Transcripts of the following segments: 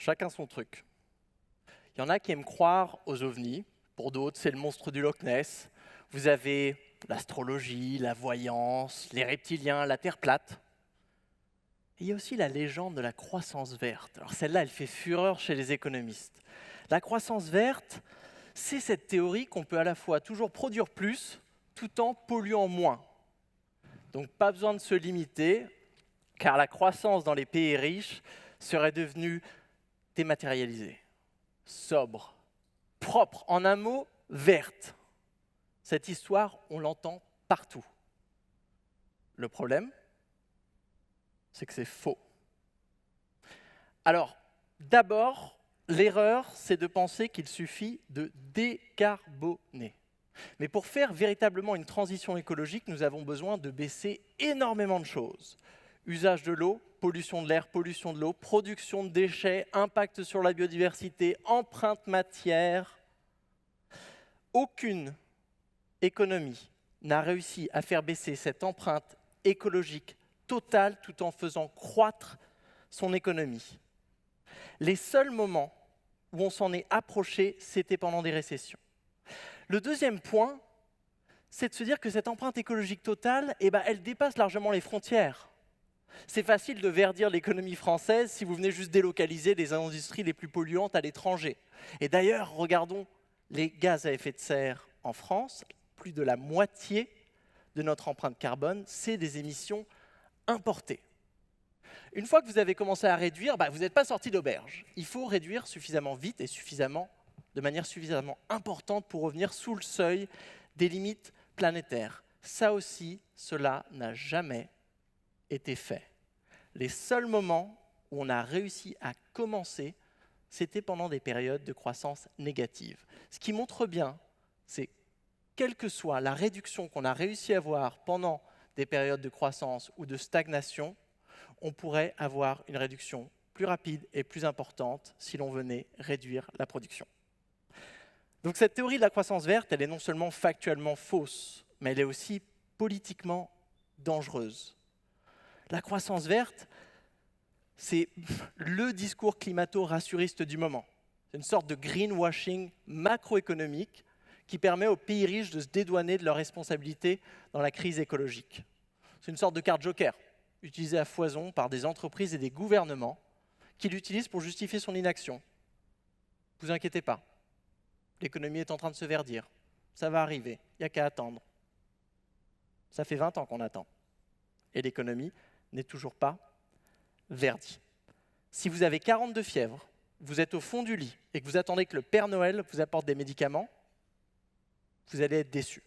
Chacun son truc. Il y en a qui aiment croire aux ovnis, pour d'autres, c'est le monstre du Loch Ness. Vous avez l'astrologie, la voyance, les reptiliens, la Terre plate. Et il y a aussi la légende de la croissance verte. Alors celle-là, elle fait fureur chez les économistes. La croissance verte, c'est cette théorie qu'on peut à la fois toujours produire plus, tout en polluant moins. Donc pas besoin de se limiter, car la croissance dans les pays riches serait devenue dématérialisée, sobre, propre, en un mot, verte. Cette histoire, on l'entend partout. Le problème, c'est que c'est faux. Alors, d'abord, l'erreur, c'est de penser qu'il suffit de décarboner. Mais pour faire véritablement une transition écologique, nous avons besoin de baisser énormément de choses. Usage de l'eau, pollution de l'air, pollution de l'eau, production de déchets, impact sur la biodiversité, empreinte matière. Aucune économie n'a réussi à faire baisser cette empreinte écologique totale tout en faisant croître son économie. Les seuls moments où on s'en est approché, c'était pendant des récessions. Le deuxième point, c'est de se dire que cette empreinte écologique totale, elle dépasse largement les frontières. C'est facile de verdir l'économie française si vous venez juste délocaliser les industries les plus polluantes à l'étranger. Et d'ailleurs, regardons les gaz à effet de serre en France. Plus de la moitié de notre empreinte carbone, c'est des émissions importées. Une fois que vous avez commencé à réduire, vous n'êtes pas sorti d'auberge. Il faut réduire suffisamment vite et de manière suffisamment importante pour revenir sous le seuil des limites planétaires. Ça aussi, cela n'a jamais été fait. Les seuls moments où on a réussi à commencer, c'était pendant des périodes de croissance négative. Ce qui montre bien, c'est quelle que soit la réduction qu'on a réussi à avoir pendant des périodes de croissance ou de stagnation, on pourrait avoir une réduction plus rapide et plus importante si l'on venait réduire la production. Donc cette théorie de la croissance verte, elle est non seulement factuellement fausse, mais elle est aussi politiquement dangereuse. La croissance verte, c'est le discours climato-rassuriste du moment. C'est une sorte de greenwashing macroéconomique qui permet aux pays riches de se dédouaner de leurs responsabilités dans la crise écologique. C'est une sorte de carte joker, utilisée à foison par des entreprises et des gouvernements qui l'utilisent pour justifier son inaction. Ne vous inquiétez pas, l'économie est en train de se verdir. Ça va arriver, il n'y a qu'à attendre. Ça fait 20 ans qu'on attend. Et l'économie n'est toujours pas verdie. Si vous avez 42 fièvres, vous êtes au fond du lit et que vous attendez que le Père Noël vous apporte des médicaments, vous allez être déçus.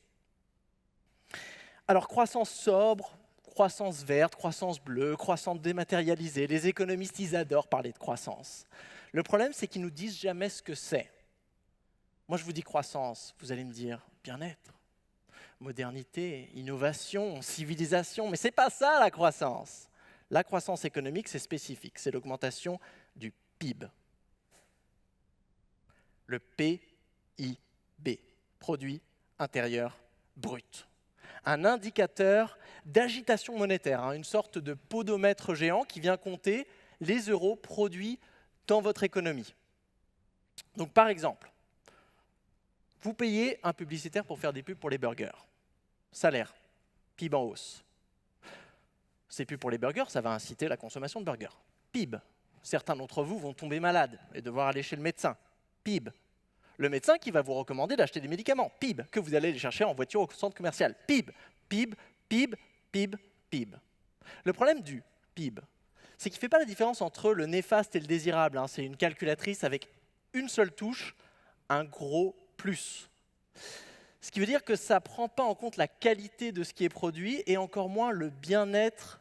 Alors, croissance sobre, croissance verte, croissance bleue, croissance dématérialisée, les économistes, ils adorent parler de croissance. Le problème, c'est qu'ils ne nous disent jamais ce que c'est. Moi, je vous dis croissance, vous allez me dire bien-être, modernité, innovation, civilisation, mais ce n'est pas ça la croissance. La croissance économique, c'est spécifique, c'est l'augmentation du PIB. Le PIB, produit intérieur brut. Un indicateur d'agitation monétaire, une sorte de podomètre géant qui vient compter les euros produits dans votre économie. Donc par exemple, vous payez un publicitaire pour faire des pubs pour les burgers. Salaire, PIB en hausse. Ces pubs pour les burgers, ça va inciter la consommation de burgers. PIB, certains d'entre vous vont tomber malades et devoir aller chez le médecin. PIB. Le médecin qui va vous recommander d'acheter des médicaments. PIB, que vous allez les chercher en voiture au centre commercial. PIB, PIB, PIB, PIB, PIB. Le problème du PIB, c'est qu'il ne fait pas la différence entre le néfaste et le désirable. C'est une calculatrice avec une seule touche, un gros plus. Ce qui veut dire que ça ne prend pas en compte la qualité de ce qui est produit et encore moins le bien-être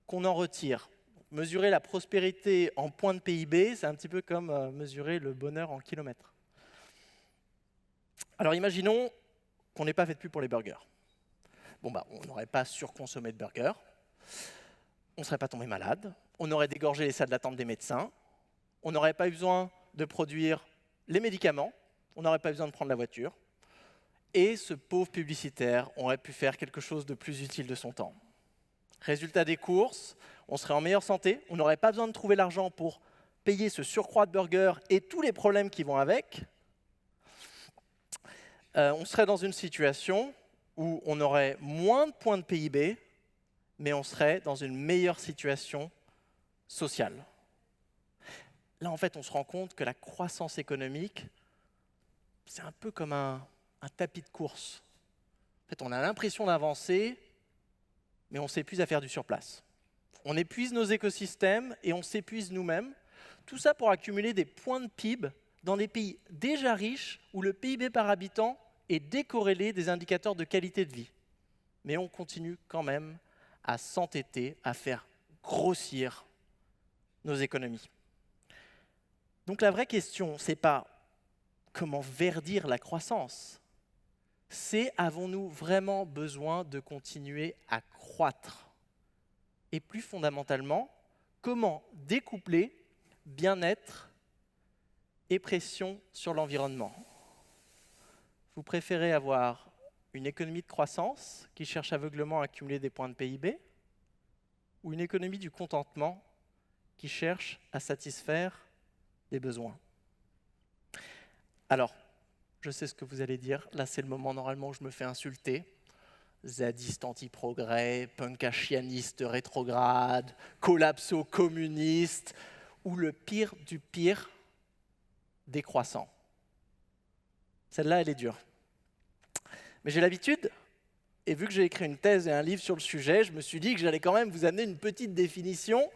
qu'on en retire. Mesurer la prospérité en points de PIB, c'est un petit peu comme mesurer le bonheur en kilomètres. Alors imaginons qu'on n'ait pas fait de pub pour les burgers. On n'aurait pas surconsommé de burgers, on ne serait pas tombé malade, on aurait dégorgé les salles d'attente des médecins, on n'aurait pas eu besoin de produire les médicaments, on n'aurait pas besoin de prendre la voiture, et ce pauvre publicitaire aurait pu faire quelque chose de plus utile de son temps. Résultat des courses, on serait en meilleure santé, on n'aurait pas besoin de trouver l'argent pour payer ce surcroît de burgers et tous les problèmes qui vont avec, on serait dans une situation où on aurait moins de points de PIB, mais on serait dans une meilleure situation sociale. Là, en fait, on se rend compte que la croissance économique, c'est un peu comme un tapis de course. En fait, on a l'impression d'avancer, mais on s'épuise à faire du surplace. On épuise nos écosystèmes et on s'épuise nous-mêmes. Tout ça pour accumuler des points de PIB dans des pays déjà riches où le PIB par habitant est décorrélé des indicateurs de qualité de vie. Mais on continue quand même à s'entêter, à faire grossir nos économies. Donc la vraie question, ce n'est pas comment verdir la croissance, c'est avons-nous vraiment besoin de continuer à croître? Et plus fondamentalement, comment découpler bien-être et pression sur l'environnement? Vous préférez avoir une économie de croissance qui cherche aveuglément à accumuler des points de PIB ou une économie du contentement qui cherche à satisfaire des besoins? Alors, je sais ce que vous allez dire. Là, c'est le moment normalement où je me fais insulter. Zadiste anti-progrès, punkachianiste rétrograde, collapso-communiste, ou le pire du pire, décroissant. Celle-là, elle est dure. Mais j'ai l'habitude, et vu que j'ai écrit une thèse et un livre sur le sujet, je me suis dit que j'allais quand même vous amener une petite définition.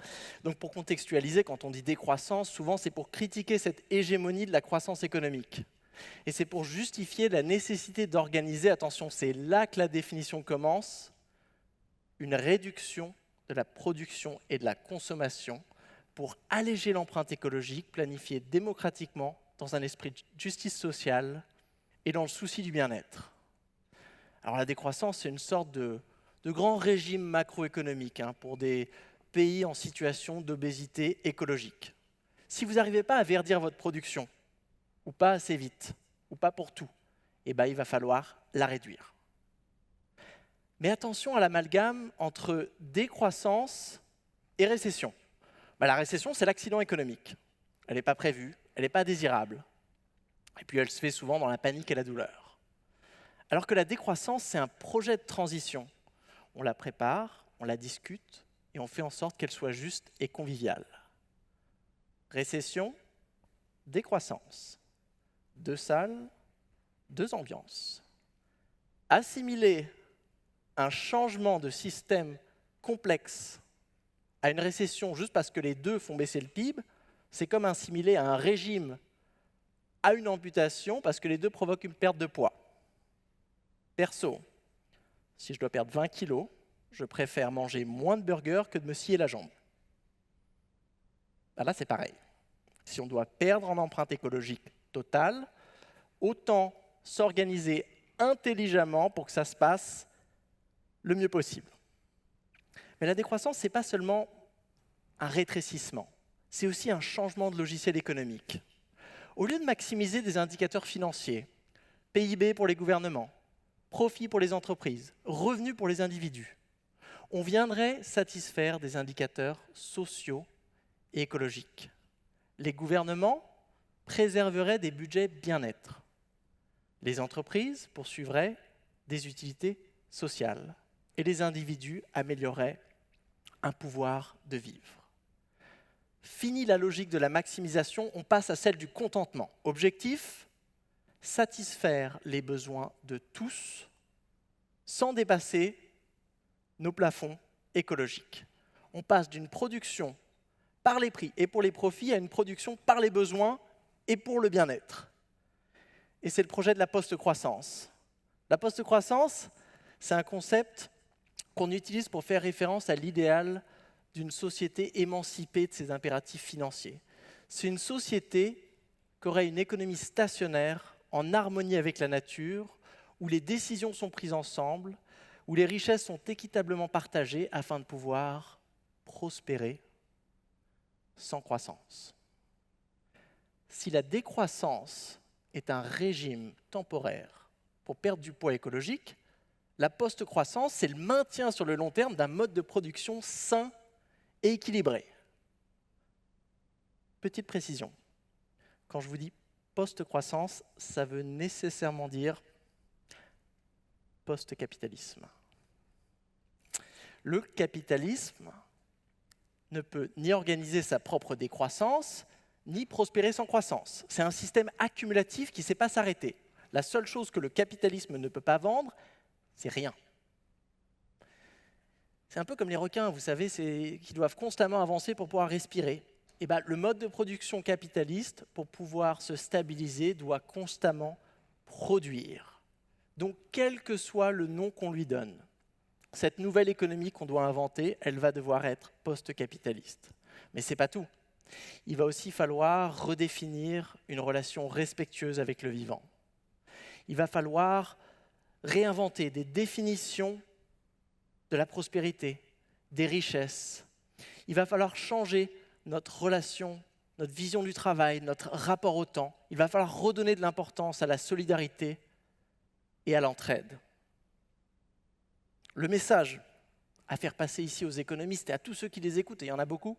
Donc pour contextualiser, quand on dit décroissance, souvent c'est pour critiquer cette hégémonie de la croissance économique. Et c'est pour justifier la nécessité d'organiser, attention, c'est là que la définition commence, une réduction de la production et de la consommation pour alléger l'empreinte écologique planifiée démocratiquement dans un esprit de justice sociale et dans le souci du bien-être. Alors la décroissance, c'est une sorte de grand régime macroéconomique pour des pays en situation d'obésité écologique. Si vous n'arrivez pas à verdir votre production, ou pas assez vite, ou pas pour tout, il va falloir la réduire. Mais attention à l'amalgame entre décroissance et récession. La récession, c'est l'accident économique. Elle n'est pas prévue, elle n'est pas désirable. Et puis elle se fait souvent dans la panique et la douleur. Alors que la décroissance, c'est un projet de transition. On la prépare, on la discute, et on fait en sorte qu'elle soit juste et conviviale. Récession, décroissance. Deux salles, deux ambiances. Assimiler un changement de système complexe à une récession juste parce que les deux font baisser le PIB, c'est comme assimiler un régime à une amputation parce que les deux provoquent une perte de poids. Perso, si je dois perdre 20 kilos, je préfère manger moins de burgers que de me scier la jambe. Là, c'est pareil. Si on doit perdre en empreinte écologique totale, autant s'organiser intelligemment pour que ça se passe le mieux possible. Mais la décroissance, ce n'est pas seulement un rétrécissement, c'est aussi un changement de logiciel économique. Au lieu de maximiser des indicateurs financiers, PIB pour les gouvernements, profit pour les entreprises, revenus pour les individus, on viendrait satisfaire des indicateurs sociaux et écologiques. Les gouvernements préserveraient des budgets bien-être. Les entreprises poursuivraient des utilités sociales et les individus amélioreraient un pouvoir de vivre. Fini la logique de la maximisation, on passe à celle du contentement. Objectif, satisfaire les besoins de tous sans dépasser nos plafonds écologiques. On passe d'une production par les prix et pour les profits à une production par les besoins et pour le bien-être. Et c'est le projet de la post-croissance. La post-croissance, c'est un concept qu'on utilise pour faire référence à l'idéal d'une société émancipée de ses impératifs financiers. C'est une société qui aurait une économie stationnaire, en harmonie avec la nature, où les décisions sont prises ensemble, où les richesses sont équitablement partagées afin de pouvoir prospérer sans croissance. Si la décroissance est un régime temporaire pour perdre du poids écologique, la post-croissance, c'est le maintien sur le long terme d'un mode de production sain et équilibré. petite précision. Quand je vous dis post-croissance, ça veut nécessairement dire post-capitalisme. Le capitalisme ne peut ni organiser sa propre décroissance, ni prospérer sans croissance. C'est un système accumulatif qui ne sait pas s'arrêter. La seule chose que le capitalisme ne peut pas vendre, c'est rien. C'est un peu comme les requins, vous savez, qui doivent constamment avancer pour pouvoir respirer. Et bien, le mode de production capitaliste, pour pouvoir se stabiliser, doit constamment produire. Donc, quel que soit le nom qu'on lui donne, cette nouvelle économie qu'on doit inventer, elle va devoir être post-capitaliste. Mais ce n'est pas tout. Il va aussi falloir redéfinir une relation respectueuse avec le vivant. Il va falloir réinventer des définitions de la prospérité, des richesses. Il va falloir changer notre relation, notre vision du travail, notre rapport au temps. Il va falloir redonner de l'importance à la solidarité et à l'entraide. Le message à faire passer ici aux économistes et à tous ceux qui les écoutent, et il y en a beaucoup,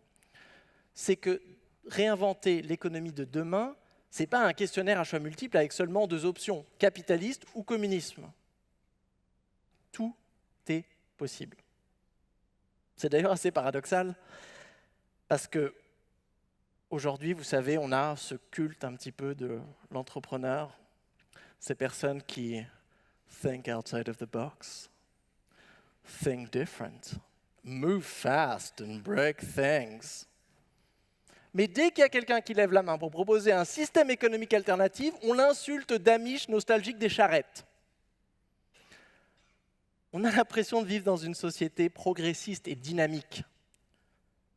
c'est que réinventer l'économie de demain, ce n'est pas un questionnaire à choix multiples avec seulement 2 options, capitaliste ou communisme. Tout est possible. C'est d'ailleurs assez paradoxal, parce que aujourd'hui, vous savez, on a ce culte un petit peu de l'entrepreneur, ces personnes qui think outside of the box, think different, move fast and break things. Mais dès qu'il y a quelqu'un qui lève la main pour proposer un système économique alternatif, on l'insulte d'amiche nostalgique des charrettes. On a l'impression de vivre dans une société progressiste et dynamique.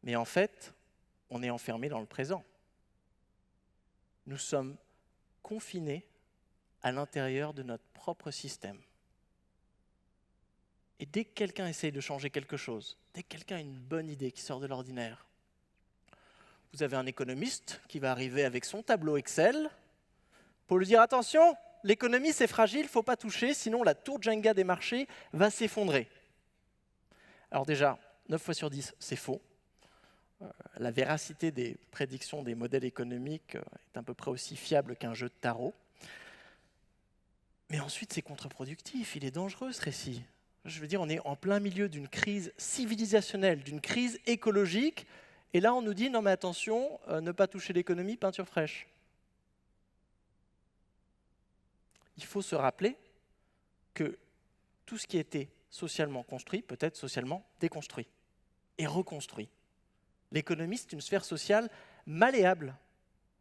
Mais en fait, on est enfermé dans le présent. Nous sommes confinés à l'intérieur de notre propre système. Et dès que quelqu'un essaye de changer quelque chose, dès que quelqu'un a une bonne idée qui sort de l'ordinaire, vous avez un économiste qui va arriver avec son tableau Excel pour lui dire « Attention, l'économie c'est fragile, il ne faut pas toucher, sinon la tour Jenga des marchés va s'effondrer. » Alors déjà, 9 fois sur 10, c'est faux. La véracité des prédictions des modèles économiques est à peu près aussi fiable qu'un jeu de tarot. Mais ensuite, c'est contre-productif, il est dangereux ce récit. Je veux dire, on est en plein milieu d'une crise civilisationnelle, d'une crise écologique, et là on nous dit « Non mais attention, ne pas toucher l'économie, peinture fraîche ». Il faut se rappeler que tout ce qui a été socialement construit peut être socialement déconstruit et reconstruit. L'économie, c'est une sphère sociale malléable.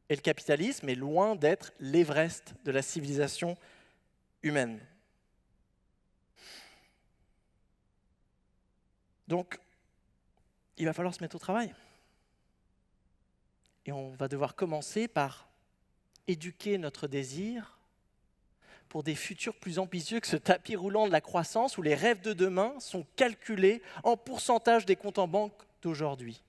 Et le capitalisme est loin d'être l'Everest de la civilisation humaine. Donc, il va falloir se mettre au travail. Et on va devoir commencer par éduquer notre désir pour des futurs plus ambitieux que ce tapis roulant de la croissance où les rêves de demain sont calculés en pourcentage des comptes en banque d'aujourd'hui.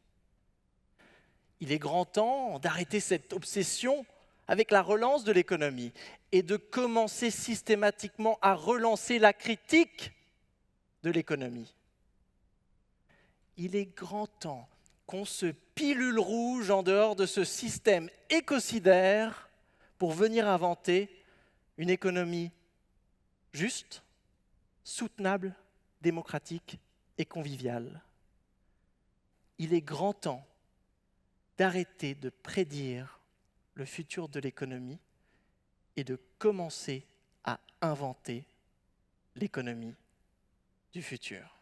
Il est grand temps d'arrêter cette obsession avec la relance de l'économie et de commencer systématiquement à relancer la critique de l'économie. Il est grand temps qu'on se pilule rouge en dehors de ce système écocidaire pour venir inventer une économie juste, soutenable, démocratique et conviviale. Il est grand temps d'arrêter de prédire le futur de l'économie et de commencer à inventer l'économie du futur.